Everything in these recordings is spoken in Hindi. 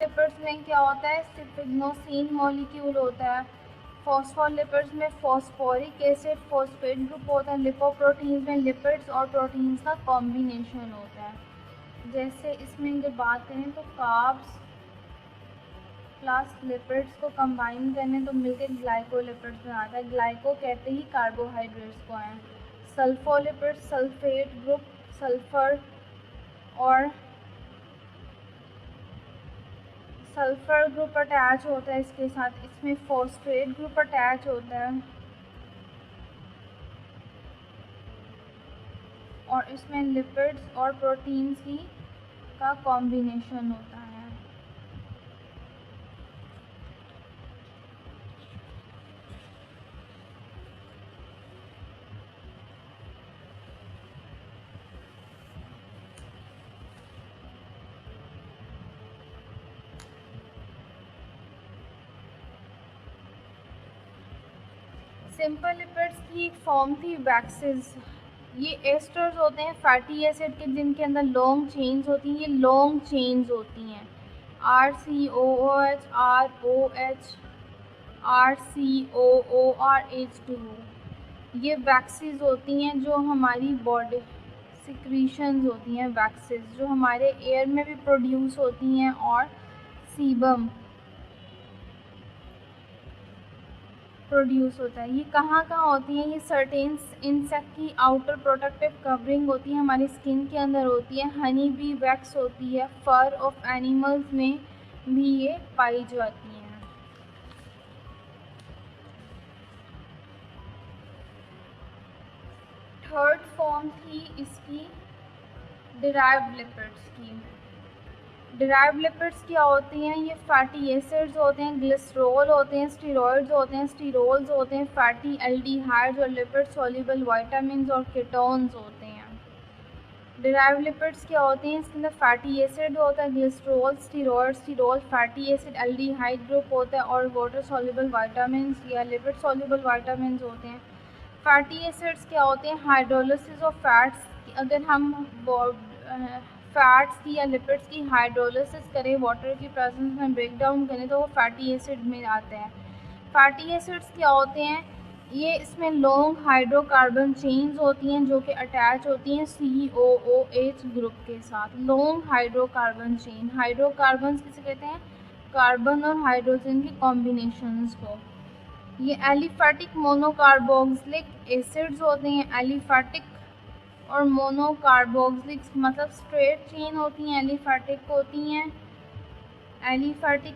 लिपिड्स में क्या होता है, सिफिग्नोसिन मॉलिक्यूल होता है। फॉस्फोलिपिड्स में फॉस्फोरिक एसिड फॉस्फेट ग्रुप होता है। लिपोप्रोटीन्स में लिपिड्स और प्रोटीन्स का कॉम्बिनेशन होता है। जैसे इसमें जब बात करें तो कार्ब्स प्लस लिपिड्स को कंबाइन करने तो मिलकर ग्लाइकोलिपिड्स बनाता है। ग्लाइको कहते ही कार्बोहाइड्रेट्स को हैं। सल्फोलिपिड्स सल्फेट ग्रुप सल्फर और सल्फर ग्रुप अटैच होता है इसके साथ। इसमें फॉस्फेट ग्रुप अटैच होता है और इसमें लिपिड्स और प्रोटीन्स की का कॉम्बिनेशन होता है। सिंपल लिपिड्स की एक फॉर्म थी वैक्सेस। ये एस्टर्स होते हैं फैटी एसिड के जिनके अंदर लॉन्ग चेन्स होती हैं। ये लॉन्ग चेन्स होती हैं RCOOH ROH RCOORH2। ये वैक्सेस होती हैं जो हमारी बॉडी सिक्रीशंस होती हैं। वैक्सेस जो हमारे एयर में भी प्रोड्यूस होती हैं और सीबम प्रोड्यूस होता है। ये कहाँ कहाँ होती हैं, ये सर्टेन इंसेक्ट की आउटर प्रोटेक्टिव कवरिंग होती है, हमारी स्किन के अंदर होती है। हनी बी वैक्स होती है। फर ऑफ एनिमल्स में भी ये पाई जाती हैं। थर्ड फॉर्म थी इसकी डिराइव्ड लिपिड्स की। डिराइव्ड लिपिड्स क्या होती हैं, ये फैटी एसिड्स होते हैं, ग्लिसरॉल होते हैं, स्टीरॉइड्स होते हैं, स्टीरोल्स होते हैं, फैटी एल्डिहाइड्स और लिपिड सॉल्युबल विटामिन्स और कीटोन्स होते हैं। डिराइव्ड लिपिड्स क्या होते हैं, इसके अंदर फैटी एसिड होता है, glycerol, sterol fatty acid, aldehyde group होता है और वाटर सॉल्युबल विटामिन्स या लिपिड सॉल्युबल विटामिन्स होते हैं। फैटी एसिड्स क्या होते हैं, हाइड्रोलिसिस ऑफ फैट्स। अगर हम फैट्स की या लिपिड्स की हाइड्रोलिसिस करें, वाटर की प्रेजेंस में ब्रेक डाउन करें तो वो फैटी एसिड में आते हैं। फैटी एसिड्स क्या होते हैं, ये इसमें लॉन्ग हाइड्रोकार्बन चेन्स होती हैं जो कि अटैच होती हैं COOH ग्रुप के साथ। लॉन्ग हाइड्रोकार्बन चेन, हाइड्रोकार्बन किसे कहते हैं, कार्बन और हाइड्रोजन के कॉम्बिनेशंस को। ये एलिफैटिक मोनोकार्बोक्सिलिक एसिड्स होते हैं। एलिफैटिक और मोनोकार्बोक्सिलिक मतलब स्ट्रेट चेन होती हैं, एलिफैटिक होती हैं। एलिफैटिक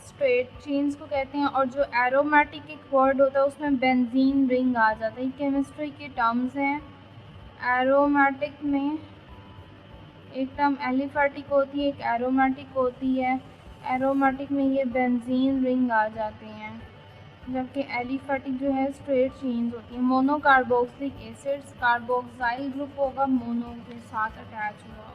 स्ट्रेट चेन्स को कहते हैं। और जो एरोमेटिक एक वर्ड होता है उसमें बेंजीन रिंग आ जाता है। केमिस्ट्री के टर्म्स हैं। एरोमेटिक में एक टर्म एलिफैटिक होती है, एक एरोमेटिक होती है। एरोमेटिक में ये बेंजीन रिंग आ जाते हैं, जबकि एलिफैटिक जो है स्ट्रेट चेन्स होती है। मोनोकार्बोक्सिलिक एसिड्स कार्बोक्साइल ग्रुप होगा, मोनो के साथ अटैच हुआ होगा।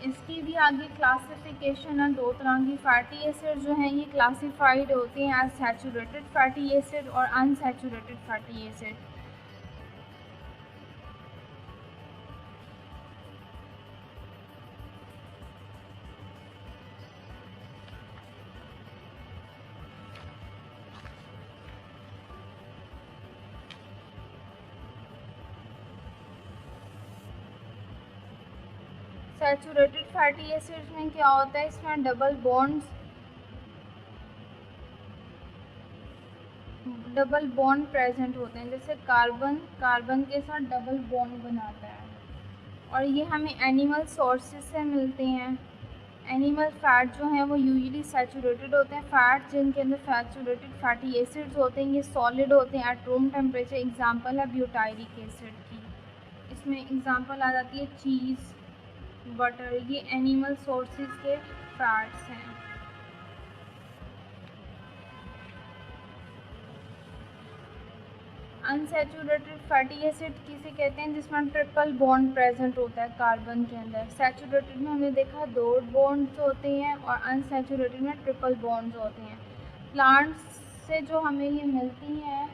इसकी भी आगे क्लासिफिकेशन है। दो तरह की फैटी एसिड जो हैं ये क्लासिफाइड होते हैं एज सैचुरेटेड फैटी एसिड और unsaturated fatty acid. Saturated fatty acids में क्या होता है, इसमें डबल बॉन्ड प्रेजेंट होते हैं। जैसे कार्बन के साथ डबल बॉन्ड बनाता है और ये हमें एनिमल सोर्सेज से मिलते हैं। एनिमल फैट जो हैं वो यूजुअली सैचुरेटेड होते हैं। फैट जिनके अंदर सैचुरेटेड फैटी एसिड्स होते हैं ये सॉलिड होते हैं एट रूम टेम्परेचर। एग्जांपल है ब्यूटाइरिक एसिड की। इसमें एग्जांपल आ जाती है चीज़, बटर। ये एनिमल सोर्सेज के फैट्स हैं। अनसैचुरेटेड फैटी एसिड किसे कहते हैं, जिसमें ट्रिपल बॉन्ड प्रेजेंट होता है कार्बन के अंदर। सैचुरेटेड में हमने देखा दो बॉन्ड्स होते हैं और अनसैचुरेटेड में ट्रिपल बॉन्ड्स होते हैं। प्लांट्स से जो हमें ये मिलती हैं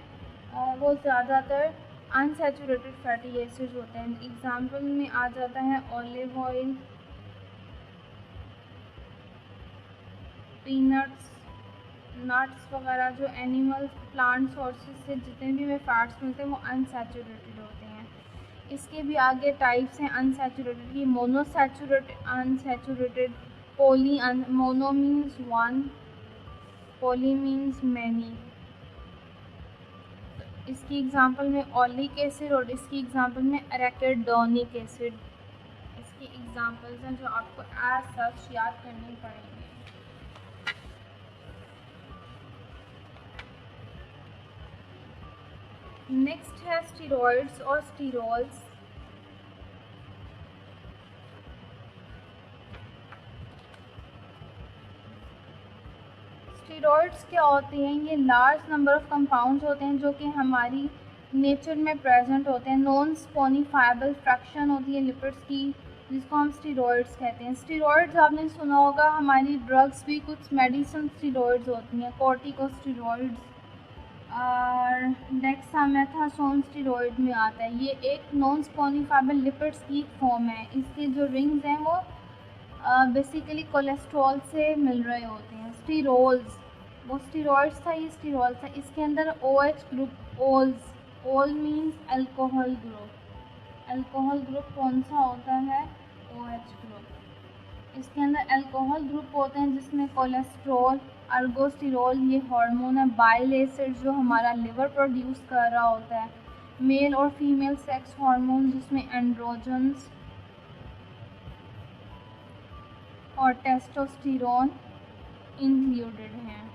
वो ज़्यादातर अनसैचुरेटेड फैटी एसिड्स होते हैं। एग्जाम्पल में आ जाता है ऑलिव ऑयल, पीनट्स, नट्स वगैरह जो एनिमल प्लांट सोर्सेज से जितने भी हमें फैट्स मिलते हैं वो अनसैचुरेटेड होते हैं। इसके भी आगे टाइप्स हैं अनसैचुरेटेड की, monounsaturated, unsaturated, poly, mono means one, poly means many. इसकी एग्जांपल में ओलिक एसिड और इसकी एग्जांपल में एराकिडोनिक एसिड इसकी एग्जांपल्स हैं जो आपको एज सच याद करनी पड़ेंगे। नेक्स्ट है स्टीरॉइड्स और स्टीरोल्स। स्टीरॉइड्स क्या होते हैं? ये लार्ज नंबर ऑफ कंपाउंड्स होते हैं जो कि हमारी नेचर में प्रेजेंट होते हैं। नॉन स्पोनिफाइबल फ्रैक्शन होती है लिपिड्स की जिसको हम स्टीरॉइड्स कहते हैं। स्टीरॉइड्स आपने सुना होगा, हमारी ड्रग्स भी कुछ मेडिसिन स्टीरॉइड्स होती हैं, कॉर्टिकोस्टीरॉइड्स और डेक्सामेथासोन स्टीरॉइड में आता है। ये एक नॉन स्पोनिफाइबल लिपिड्स की फॉर्म है। इसके जो रिंग्स हैं वो बेसिकली कोलेस्ट्रॉल से मिल रहे होते हैं। स्टीरोल्स, वो स्टीरॉइड्स था, ये स्टीरोल था। इसके अंदर OH ग्रुप, ओल्स, ओल means alcohol group. Alcohol group कौन सा होता है? OH group. इसके अंदर अल्कोहल ग्रुप होते हैं जिसमें कोलेस्ट्रॉल, अर्गोस्टिरोल ये हार्मोन है, बाइल एसिड जो हमारा लिवर प्रोड्यूस कर रहा होता है, मेल और फीमेल सेक्स हार्मोन जिसमें एंड्रोजन्स और टेस्टोस्टेरोन इंक्लूडेड हैं।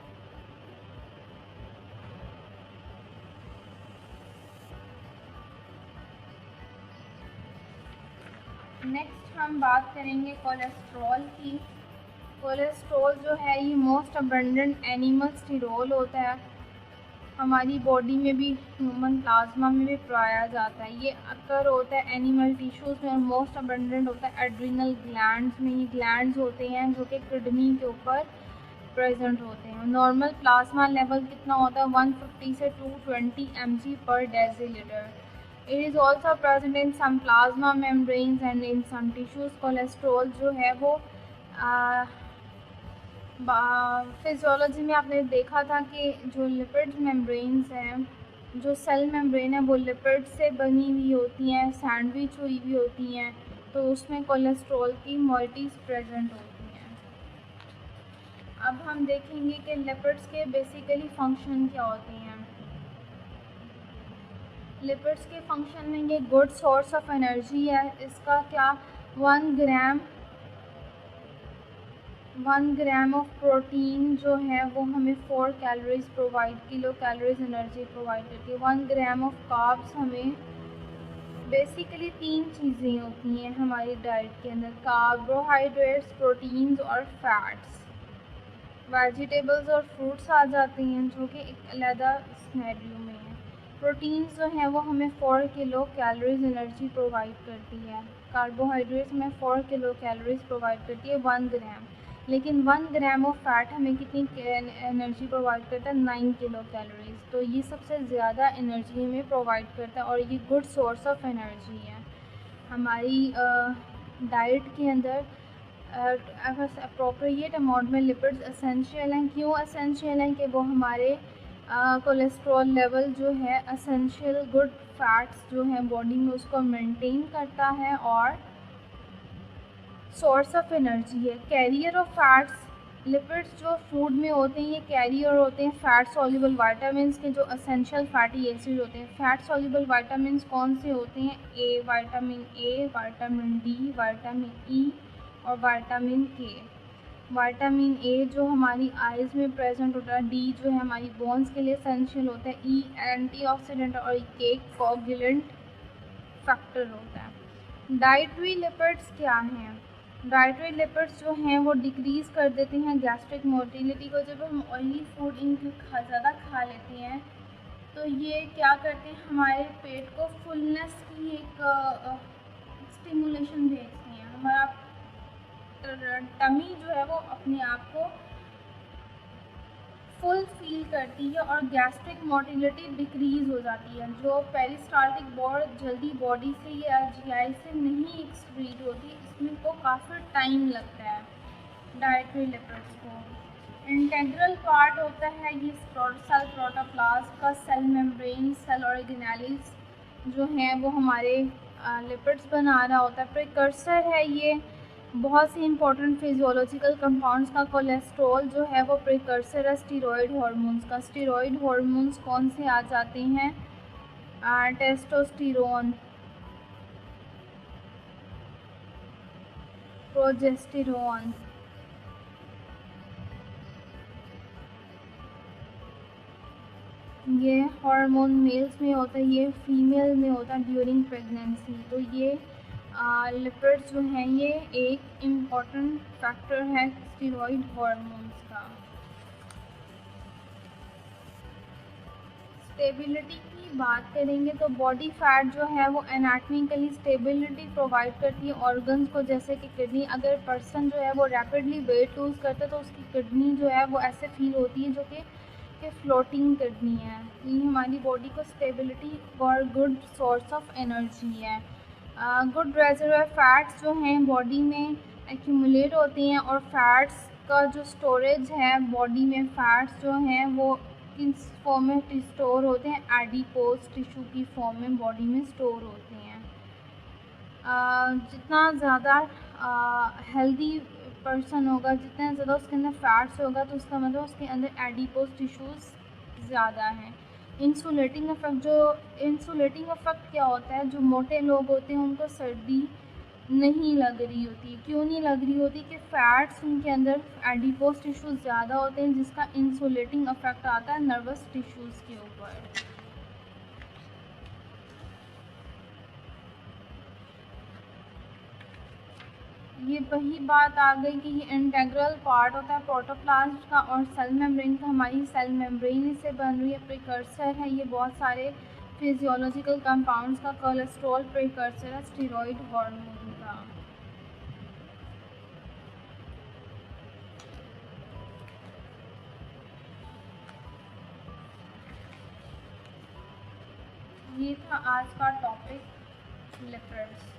नेक्स्ट हम बात करेंगे कोलेस्ट्रॉल की। कोलेस्ट्रॉल जो है ये मोस्ट अबंडेंट एनिमल स्टीरोल होता है। हमारी बॉडी में भी, ह्यूमन प्लाज्मा में भी पाया जाता है। ये अक्सर होता है एनिमल टिश्यूज़ में और मोस्ट अबंडेंट होता है एड्रिनल ग्लैंड्स में। ये ग्लैंड्स होते हैं जो कि किडनी के ऊपर प्रेजेंट होते हैं। नॉर्मल प्लाज्मा लेवल कितना होता है? 150 से 220 mg पर decilitre. It is also present in some plasma membranes and in some tissues. Cholesterol जो है वो फिजियोलॉजी में आपने देखा था कि जो लिपिड मेम्ब्रेन्स हैं, जो सेल मेम्ब्रेन है वो लिपिड से बनी हुई होती हैं, सैंडविच हुई हुई होती हैं, तो उसमें कोलेस्ट्रॉल की मॉलिटीज़ प्रेजेंट होती हैं। अब हम देखेंगे कि लिपिड्स के बेसिकली फंक्शन क्या होते हैं। लिपिड्स के फंक्शन में ये गुड सोर्स ऑफ एनर्जी है। इसका क्या 1 ग्राम ऑफ प्रोटीन जो है वो हमें 4 calories provide, kilo calories energy provide करती है। 1 ग्राम ऑफ कार्ब्स हमें बेसिकली 3 चीज़ें होती हैं हमारी डाइट के अंदर, कार्बोहाइड्रेट्स, प्रोटीन्स और फैट्स। वेजिटेबल्स और फ्रूट्स आ जाते हैं जो कि एक अलग सिनेरियो में है। प्रोटीन्स जो हैं वो हमें 4 किलो कैलोरीज एनर्जी प्रोवाइड करती है। कार्बोहाइड्रेट्स में 4 किलो कैलोरीज प्रोवाइड करती है 1 ग्राम। लेकिन 1 ग्राम ऑफ फैट हमें कितनी एनर्जी प्रोवाइड करता है? 9 किलो कैलोरीज। तो ये सबसे ज़्यादा एनर्जी हमें प्रोवाइड करता है और ये गुड सोर्स ऑफ एनर्जी है। हमारी डाइट के अंदर अप्रोप्रिएट अमाउंट में लिपिड्स एसेंशियल हैं। क्यों एसेंशियल हैं? कि वो हमारे कोलेस्ट्रॉल लेवल जो है एसेंशियल गुड फैट्स जो हैं बॉडी में उसको मेंटेन करता है और सोर्स ऑफ एनर्जी है। कैरियर ऑफ फैट्स, लिपिड्स जो फूड में होते हैं ये कैरियर होते हैं फैट सॉल्युबल विटामिन्स के, जो एसेंशियल फैटी एसिड होते हैं। फैट सॉल्युबल विटामिन्स कौन से होते हैं? Vitamin A, vitamin D, vitamin E और विटामिन के। विटामिन ए जो हमारी आइज़ में प्रेजेंट होता है, डी जो है हमारी बोन्स के लिए एसेंशियल होता है, ई एंटीऑक्सीडेंट और के कोगुलेंट फैक्टर होता है। डाइटरी लिपिड्स क्या हैं? डाइटरी लिपिड्स जो हैं वो डिक्रीज़ कर देते हैं गैस्ट्रिक मोटिलिटी को। जब हम ऑयली फूड ज़्यादा खा लेते हैं तो ये क्या करते हैं, हमारे पेट को फुलनेस की एक स्टिमुलेशन भेजती हैं। हमारा टमी जो है वो अपने आप को फुल फील करती है और गैस्ट्रिक मोटिलिटी डिक्रीज़ हो जाती है। जो पेरिस्टाल्टिक बहुत जल्दी बॉडी से या जीआई से नहीं एक्सक्रीट होती, इसमें को काफ़ी टाइम लगता है डाइटरी लिपिड्स को। इंटेग्रल पार्ट होता है ये सेल प्रोटोप्लाज्म का, सेल मेम्ब्रेन, सेल ऑर्गेनेलिस जो हैं वो हमारे लिपिड्स बना रहा होता है। प्रिकर्सर है ये बहुत सी इंपॉर्टेंट फिजियोलॉजिकल कंपाउंड्स का। कोलेस्ट्रॉल जो है वो प्रिकर्सर है स्टीरॉयड हार्मोन्स का। स्टीरॉयड हार्मोन्स कौन से आ जाते हैं? टेस्टोस्टेरोन, प्रोजेस्टेरोन, ये हार्मोन मेल्स में होता है, ये फीमेल में होता है ड्यूरिंग प्रेगनेंसी। तो ये लिपिड्स जो हैं ये एक इम्पॉर्टेंट फैक्टर है स्टीरॉयड हार्मोन्स का। स्टेबिलिटी की बात करेंगे तो बॉडी फैट जो है वो एनाटॉमिकली स्टेबिलिटी प्रोवाइड करती है ऑर्गन्स को, जैसे कि किडनी। अगर पर्सन जो है वो रैपिडली वेट लूज़ करता है तो उसकी किडनी जो है वो ऐसे फील होती है जो कि फ्लोटिंग किडनी है। ये हमारी बॉडी को स्टेबिलिटी और गुड सोर्स ऑफ एनर्जी है। गुड रेजर्वर फैट्स जो हैं बॉडी में एक्यूमुलेट होती हैं, और फैट्स का जो स्टोरेज है बॉडी में, फैट्स जो हैं वो किस फॉर्म में स्टोर होते हैं? एडिपोज टिश्यू की फॉर्म में बॉडी में स्टोर होते हैं। जितना ज़्यादा हेल्दी पर्सन होगा, जितना ज़्यादा उसके अंदर फैट्स होगा, तो उसका मतलब उसके अंदर एडिपोज टिश्यूज़ ज़्यादा हैं। इंसुलेटिंग इफेक्ट, जो इंसुलेटिंग इफेक्ट क्या होता है? जो मोटे लोग होते हैं उनको सर्दी नहीं लग रही होती। क्यों नहीं लग रही होती? कि फैट्स उनके अंदर एडिपोज टिश्यूज़ ज़्यादा होते हैं, जिसका इंसुलेटिंग इफेक्ट आता है नर्वस टिश्यूज़ के ऊपर। ये वही बात आ गई कि ये इंटेग्रल पार्ट होता है प्रोटोप्लाज्म का, और सेल मेम्ब्रेन का। हमारी सेल मेम्ब्रेन इससे बन रही है। प्रिकर्सर है ये बहुत सारे फिजियोलॉजिकल कंपाउंड्स का। कोलेस्ट्रॉल प्रिकर्सर है स्टीरॉयड हार्मोन का। ये था आज का टॉपिक लिपिड्स।